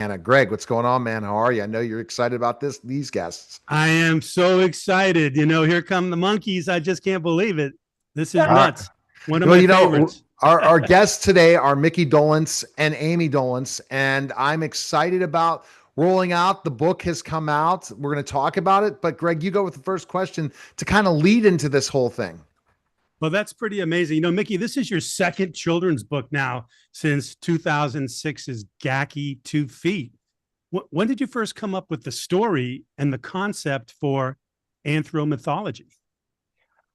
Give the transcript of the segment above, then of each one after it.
Hanna. Greg, what's going on, man? How are you? I know you're excited about these guests. I am so excited. Here come the monkeys. I just can't believe it. This is All right. nuts. One of Well, my favorites. our guests today are Mickey Dolence and Amy Dolence, and I'm excited about rolling out. The book has come out. We're going to talk about it, but Greg, you go with the first question to kind of lead into this whole thing. Well, that's pretty amazing. Mickey, this is your second children's book now since 2006's Gacky 2 Feet. When did you first come up with the story and the concept for anthropomythology?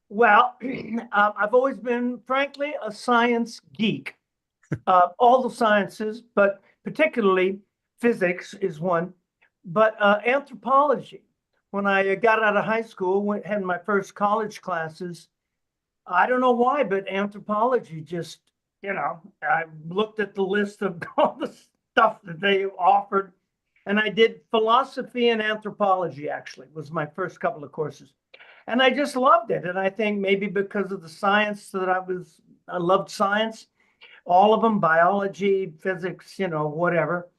Well, I've always been, frankly, a science geek. All the sciences, but particularly physics is one. But anthropology, when I got out of high school, had my first college classes, I don't know why, but anthropology just, I looked at the list of all the stuff that they offered, and I did philosophy and anthropology, actually, was my first couple of courses. And I just loved it. And I think maybe because of the science that I loved science, all of them, biology, physics, whatever.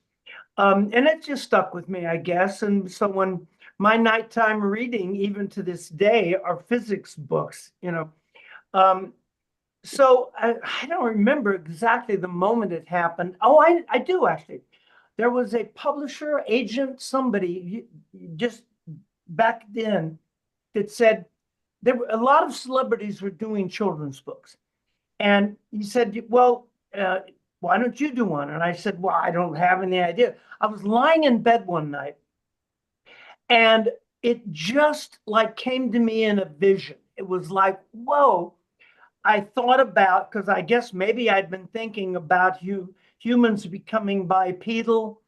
And it just stuck with me, I guess. And so when my nighttime reading, even to this day, are physics books. Um, so I don't remember exactly the moment it happened. Oh, I do actually. There was a publisher, agent, somebody just back then that said there were a lot of celebrities were doing children's books. And he said, well, why don't you do one? And I said, well, I don't have any idea. I was lying in bed one night and it just like came to me in a vision. It was like, whoa. I thought about, because I guess maybe I'd been thinking about humans becoming bipedal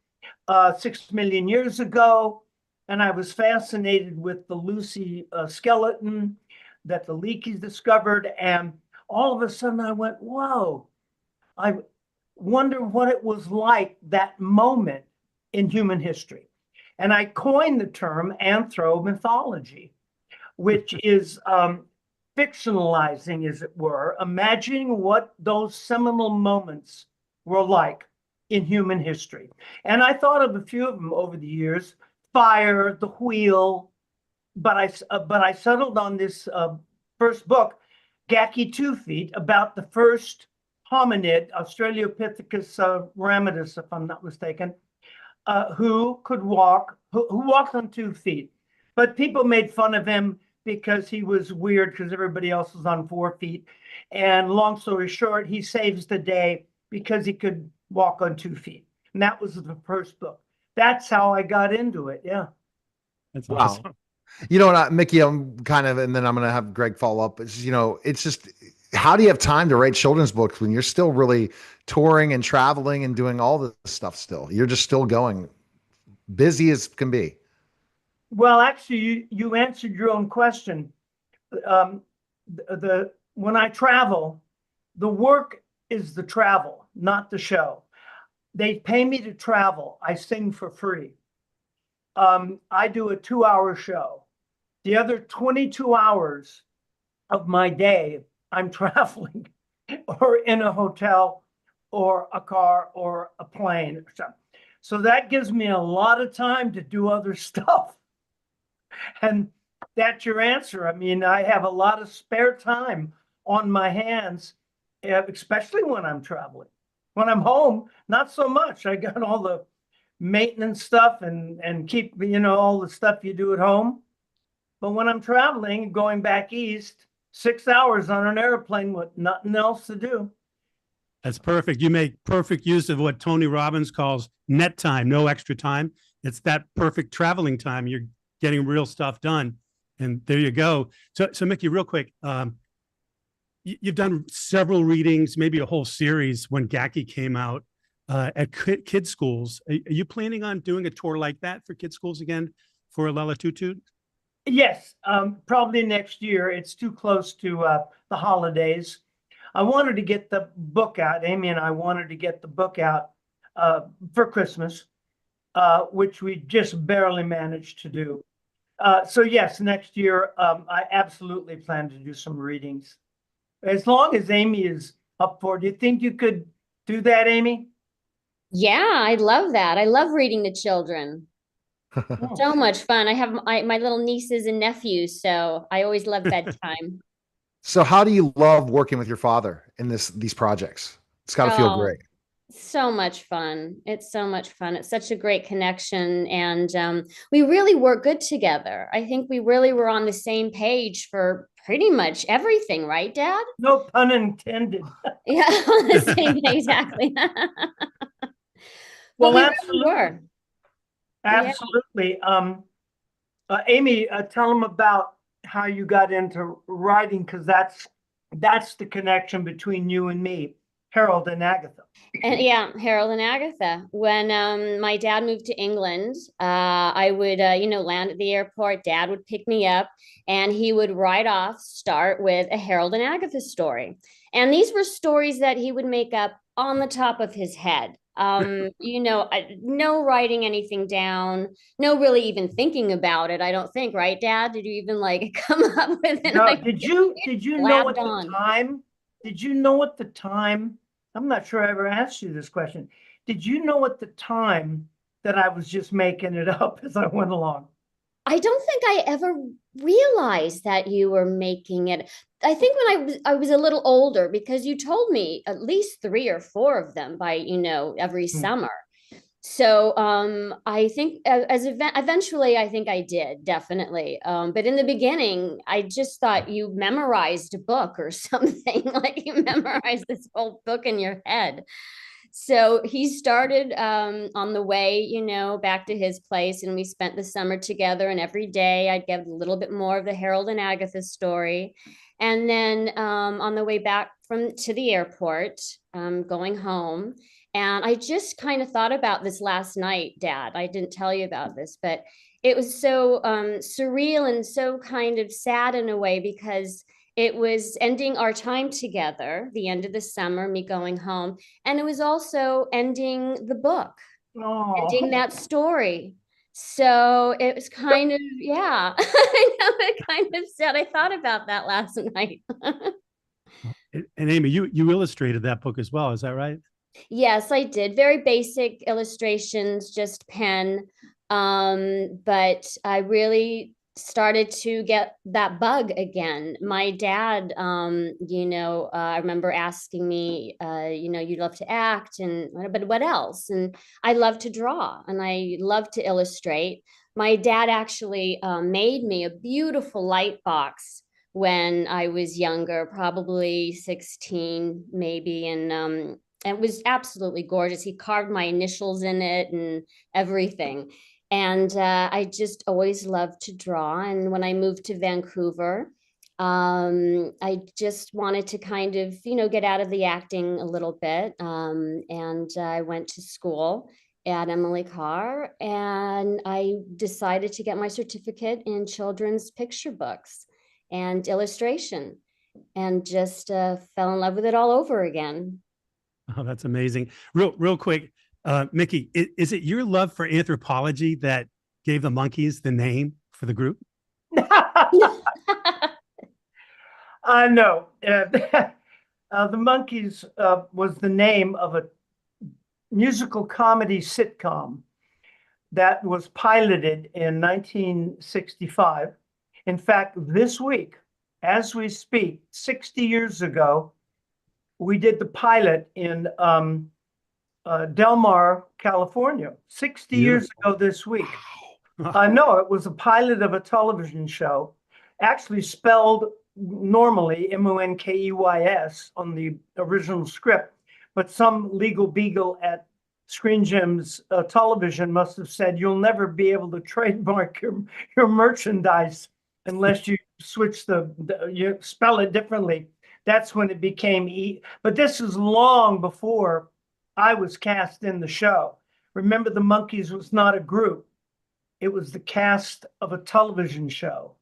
6 million years ago. And I was fascinated with the Lucy skeleton that the Leakeys discovered. And all of a sudden I went, whoa, I wonder what it was like that moment in human history. And I coined the term anthropomythology, which is fictionalizing, as it were, imagining what those seminal moments were like in human history. And I thought of a few of them over the years: fire, the wheel, but I settled on this first book, Gacky 2 Feet, about the first hominid, Australopithecus ramidus, if I'm not mistaken, who walked on 2 feet. But people made fun of him because he was weird because everybody else was on 4 feet. And long story short, he saves the day because he could walk on 2 feet. And that was the first book. That's how I got into it. Yeah. That's Wow. awesome. You know what, Mickey, I'm kind of, and then I'm going to have Greg follow up. It's just, how do you have time to write children's books when you're still really touring and traveling and doing all this stuff still? You're just still going, busy as can be. Well, actually, you answered your own question. Um, when I travel, the work is the travel, not the show. They pay me to travel. I sing for free. I do a 2-hour show. The other 22 hours of my day, I'm traveling or in a hotel or a car or a plane or something. So that gives me a lot of time to do other stuff. And that's your answer. I mean, I have a lot of spare time on my hands, especially when I'm traveling. When I'm home, not so much. I got all the maintenance stuff and keep, all the stuff you do at home. But when I'm traveling, going back east, 6 hours on an airplane with nothing else to do. That's perfect. You make perfect use of what Tony Robbins calls net time, no extra time. It's that perfect traveling time. You're getting real stuff done. And there you go. So Mickey, real quick, you've done several readings, maybe a whole series when Gacky came out at kids schools. Are you planning on doing a tour like that for kids schools again for Lala Tutu? Yes, probably next year. It's too close to the holidays. I wanted to get the book out. Amy and I wanted to get the book out for Christmas, which we just barely managed to do. So yes, next year, I absolutely plan to do some readings. As long as Amy is up for it. Do you think you could do that, Amy? Yeah, I love that. I love reading to children. Oh. So much fun. I have my little nieces and nephews, so I always love bedtime. So how do you love working with your father in these projects? It's got to feel Oh, great. so much fun. It's so much fun. It's such a great connection. And we really work good together. I think we really were on the same page for pretty much everything, right, Dad? No pun intended. Yeah, on the same page, exactly. But Well, we really absolutely. were. Yeah. Absolutely. Amy, tell them about how you got into writing, because that's the connection between you and me, Harold and Agatha. And yeah, Harold and Agatha. When my dad moved to England, I would, land at the airport. Dad would pick me up, and he would right off start with a Harold and Agatha story. And these were stories that he would make up on the top of his head. No writing anything down, no really even thinking about it. I don't think, right, Dad? Did you even like come up with an No, idea? did you know Blabbed at the on. time? Did you know at the time? I'm not sure I ever asked you this question. Did you know at the time that I was just making it up as I went along? I don't think I ever realized that you were making it. I think when I was a little older because you told me at least three or four of them by, every Hmm. summer. So I think eventually I think I did definitely. But in the beginning, I just thought you memorized a book or something like you memorized this whole book in your head. So he started on the way, back to his place, and we spent the summer together. And every day I'd get a little bit more of the Harold and Agatha story. And then on the way back from to the airport, going home, and I just kind of thought about this last night, Dad. I didn't tell you about this, but it was so surreal and so kind of sad in a way because it was ending our time together, the end of the summer, me going home. And it was also ending the book, ending Oh, that story. So it was kind of, yeah, I know it kind of sad. I thought about that last night. And Amy, you illustrated that book as well. Is that right? Yes, I did. Very basic illustrations, just pen. But I really started to get that bug again. My dad, I remember asking me, you love to act, and but what else? And I love to draw, and I love to illustrate. My dad actually made me a beautiful light box when I was younger, probably 16, maybe, and it was absolutely gorgeous. He carved my initials in it and everything. And I just always loved to draw. And when I moved to Vancouver, I just wanted to kind of, get out of the acting a little bit. And I went to school at Emily Carr, and I decided to get my certificate in children's picture books and illustration, and just fell in love with it all over again. Oh, that's amazing. Real quick, Mickey, is it your love for anthropology that gave the monkeys the name for the group? no. The Monkees was the name of a musical comedy sitcom that was piloted in 1965. In fact, this week, as we speak, 60 years ago, we did the pilot in Del Mar, California, 60 years Beautiful. ago this week. No, it was a pilot of a television show, actually spelled normally Monkeys on the original script, but some legal beagle at Screen Gems television must have said, "You'll never be able to trademark your merchandise unless you switch you spell it differently." That's when it became But this is long before I was cast in the show. Remember, the Monkees was not a group. It was the cast of a television show,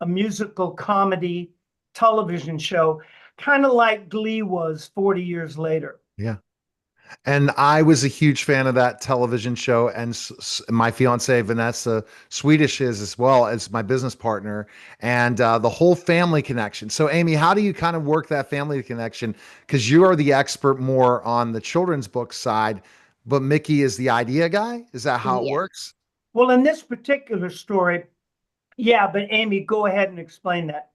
a musical comedy television show, kind of like Glee was 40 years later. Yeah. And I was a huge fan of that television show. And my fiance, Vanessa Swedish, is as well as my business partner, and the whole family connection. So, Amy, how do you kind of work that family connection? Because you are the expert more on the children's book side. but Mickey is the idea guy. Is that how it Yeah. works? Well, in this particular story, yeah, but Amy, go ahead and explain that.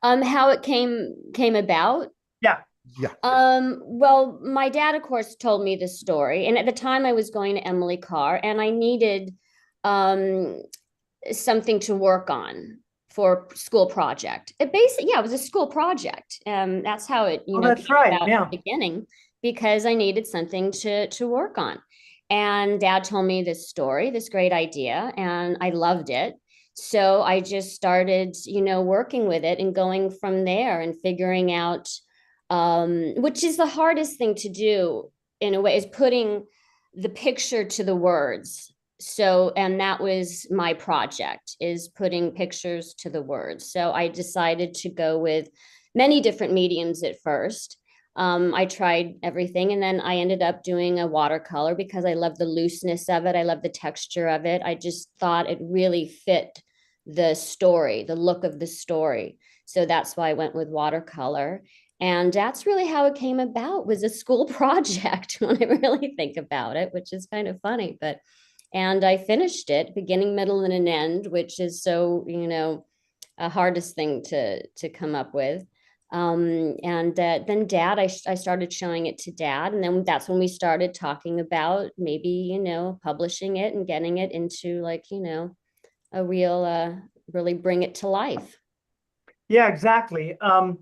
How it came about. Yeah. Yeah. Well, my dad, of course, told me the story, and at the time I was going to Emily Carr, and I needed something to work on for school project. It basically, yeah, it was a school project. That's how it, That's came right. about Yeah. in the beginning, because I needed something to work on. And Dad told me this story, this great idea, and I loved it. So I just started, working with it and going from there and figuring out, which is the hardest thing to do in a way, is putting the picture to the words. So, and that was my project, is putting pictures to the words. So I decided to go with many different mediums at first. I tried everything, and then I ended up doing a watercolor because I love the looseness of it. I love the texture of it. I just thought it really fit the story, the look of the story. So that's why I went with watercolor. And that's really how it came about, was a school project when I really think about it, which is kind of funny. And I finished it, beginning, middle, and an end, which is so, a hardest thing to come up with. And then Dad, I started showing it to Dad, and then that's when we started talking about maybe, publishing it and getting it into, like, a real, really bring it to life. Yeah, exactly. I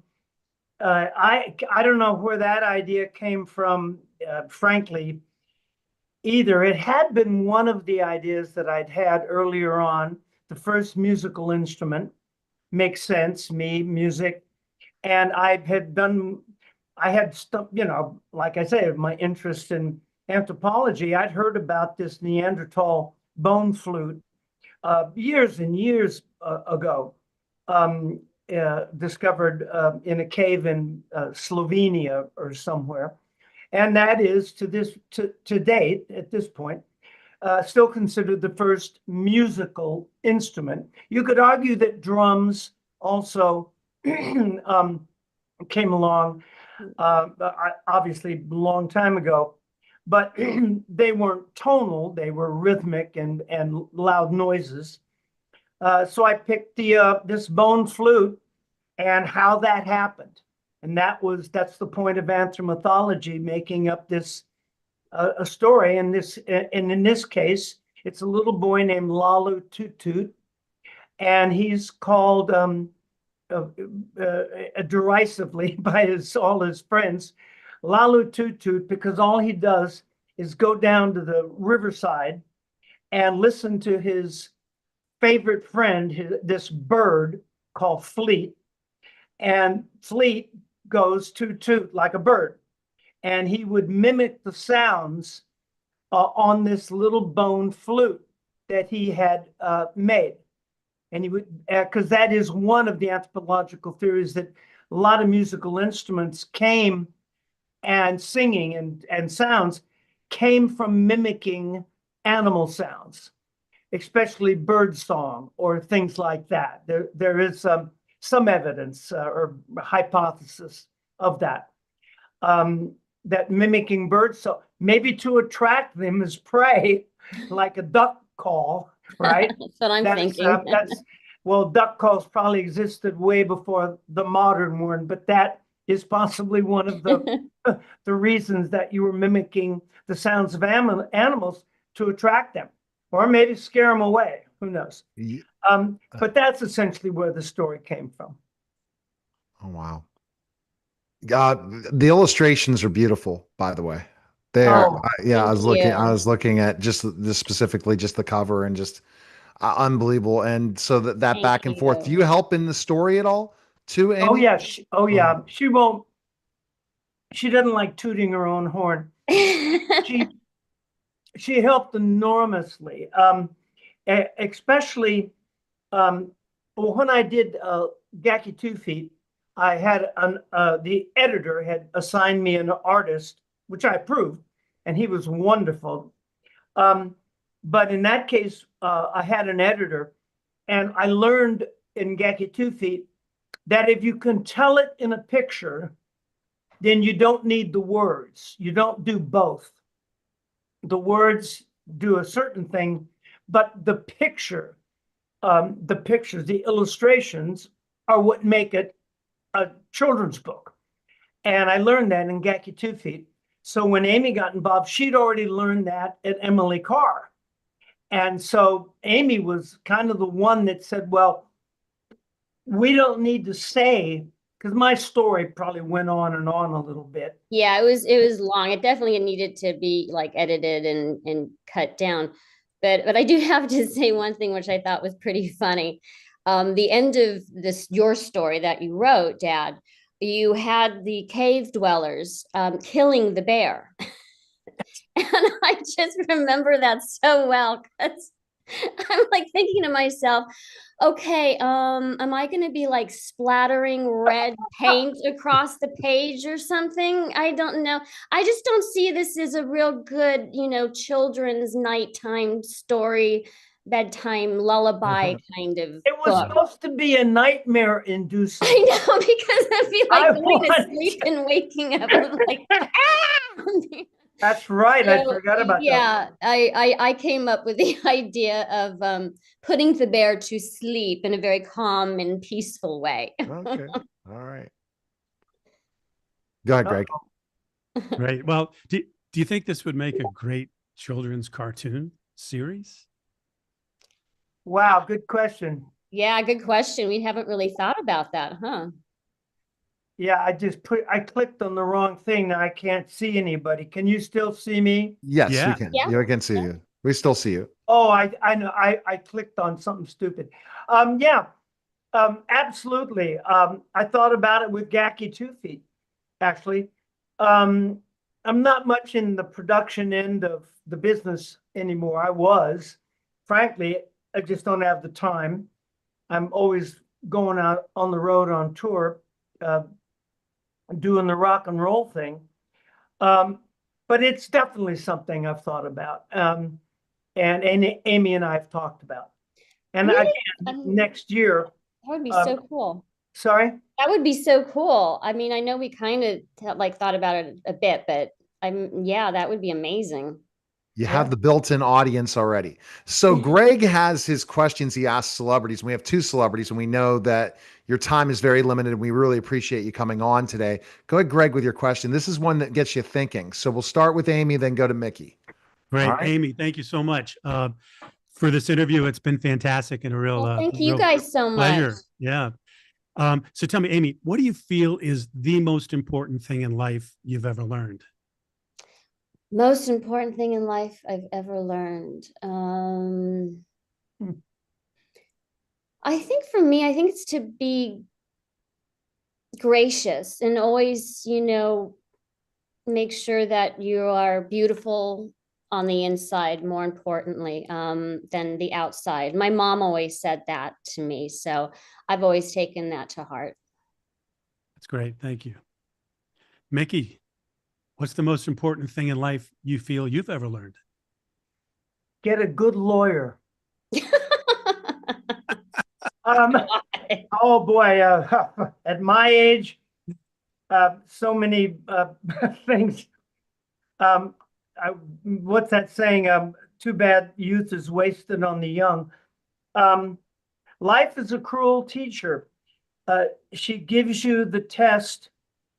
don't know where that idea came from, frankly, either. It had been one of the ideas that I'd had earlier on, the first musical instrument. Makes sense, music. And I had stuff, like I say, my interest in anthropology. I'd heard about this Neanderthal bone flute years and years ago, discovered in a cave in Slovenia or somewhere. And that is to date, at this point, still considered the first musical instrument. You could argue that drums also came along, obviously a long time ago, but they weren't tonal, they were rhythmic and loud noises. So I picked this bone flute and how that happened. And that's the point of anthropomythology, making up this a story. And in this case, it's a little boy named Lalu Toot Toot, and he's called derisively by all his friends Lalu Toot Toot, because all he does is go down to the riverside and listen to his favorite friend, this bird called Fleet, and Fleet goes toot toot like a bird, and he would mimic the sounds on this little bone flute that he had made. And he would, because that is one of the anthropological theories, that a lot of musical instruments came, and singing and sounds came from mimicking animal sounds, especially bird song or things like that. There is some evidence or hypothesis of that. That mimicking birds, so maybe to attract them as prey, like a duck call, right? That's what I'm thinking. Well, duck calls probably existed way before the modern one, but that is possibly one of the the reasons that you were mimicking the sounds of animals to attract them, or maybe scare them away. Who knows? Yeah. But that's essentially where the story came from. Oh, wow. The illustrations are beautiful, by the way. Oh, Yeah, I you. was looking at just specifically just the cover, and just unbelievable. And so that Thank back and forth. Do you. you help in the story at all too, oh Amy? yeah, She won't. She doesn't like tooting her own horn. She she helped enormously, especially well, when I did Gacky 2 Feet. I had the editor had assigned me an artist, which I approved, and he was wonderful. But in that case, I had an editor, and I learned in Gacky 2 Feet that if you can tell it in a picture, then you don't need the words. You don't do both. the words do a certain thing, but the pictures, the illustrations are what make it a children's book. And I learned that in Gacky 2 Feet. So when Amy got involved, she'd already learned that at Emily Carr. And so Amy was kind of the one that said, well, we don't need to say, because my story probably went on and on a little bit. Yeah, it was long. It definitely needed to be like edited and cut down. But I do have to say one thing which I thought was pretty funny. The end of your story that you wrote, Dad, you had the cave dwellers killing the bear. And I just remember that so well because I'm like thinking to myself, okay, am I going to be like splattering red paint across the page or something? I don't know. I just don't see this as a real good, children's nighttime story, bedtime lullaby kind of It was book. supposed to be a nightmare inducing. I know, because I feel like going to sleep and waking up and like, ah! That's right. I forgot about that. Yeah, I came up with the idea of putting the bear to sleep in a very calm and peaceful way. Okay. All right. Go ahead, Greg. Right. Well, do you think this would make a great children's cartoon series? Wow, good question. Yeah, good question. We haven't really thought about that, huh? Yeah, I clicked on the wrong thing. Now I can't see anybody. Can you still see me? Yes, Yeah. we can. Yeah. Yeah, I can see you. We still see you. Oh, I know. I clicked on something stupid. Yeah, absolutely. I thought about it with Gacky 2 Feet, actually. I'm not much in the production end of the business anymore. I was, frankly, I just don't have the time. I'm always going out on the road on tour, doing the rock and roll thing. But it's definitely something I've thought about. And Amy and I have talked about. And Really? again, next year. That would be so cool. Sorry? That would be so cool. I mean, I know we kind of thought about it a bit, but yeah, that would be amazing. You have the built-in audience already. So Greg has his questions he asks celebrities, and we have two celebrities, and we know that your time is very limited, and we really appreciate you coming on today. Go ahead, Greg, with your question. This is one that gets you thinking. So we'll start with Amy, then go to Mickey. Great. Right. Amy, thank you so much for this interview. It's been fantastic and a real thank you guys so pleasure. Much. Yeah. So tell me, Amy, what do you feel is the most important thing in life you've ever learned? Most important thing in life I've ever learned. I think for me, I think it's to be gracious and always, make sure that you are beautiful on the inside, more importantly, than the outside. My mom always said that to me. So I've always taken that to heart. That's great. Thank you. Mickey, what's the most important thing in life you feel you've ever learned? Get a good lawyer. Oh boy, at my age, so many things. What's that saying? Too bad youth is wasted on the young. Life is a cruel teacher. She gives you the test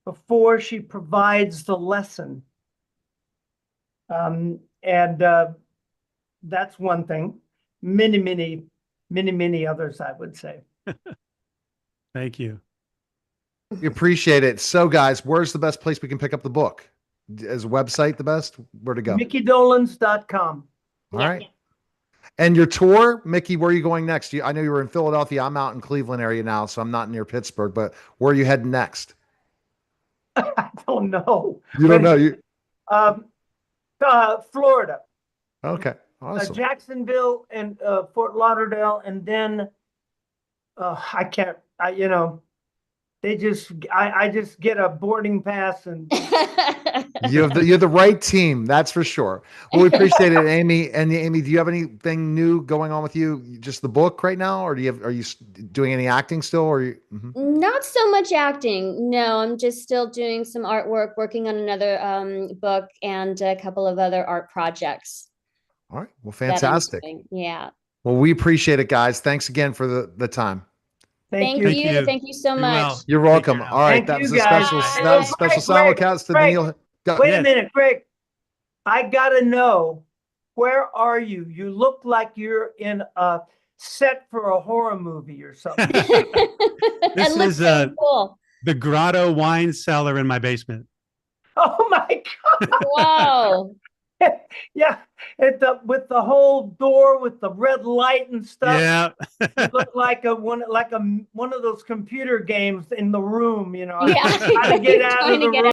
before she provides the lesson. And that's one thing. Many others, I would say. Thank you. We appreciate it. So guys, where's the best place we can pick up the book? Is a website the best? Where to go? MickeyDolans.com. All right. And your tour, Mickey, where are you going next? I know you were in Philadelphia. I'm out in Cleveland area now, so I'm not near Pittsburgh, but where are you heading next? I don't know. You don't know? Florida. Okay. Awesome. Jacksonville and Fort Lauderdale, and then I just get a boarding pass and You're the right team, that's for sure. Well, we appreciate it, Amy. And Amy, do you have anything new going on with you? Just the book right now, or are you doing any acting still? Or Mhm. Not so much acting. No, I'm just still doing some artwork, working on another book and a couple of other art projects. All right. Well, that I'm fantastic. doing. Yeah. Well, we appreciate it, guys. Thanks again for the time. thank Thank you. you. Thank you so Be much. well. You're Take welcome. care now. All right, Thank that you, was a guys. special Bye. that was a special simulcast to the Greg, Neil. Wait Yes. a minute, Greg. I gotta know, where are you? You look like you're in a set for a horror movie or something. It This looks is really cool. the Grotto wine cellar in my basement. Oh my Wow. God. Yeah. With the whole door with the red light and stuff. Yeah. You look like one of those computer games in the room, you know. Yeah. How to get out of Trying to the get room.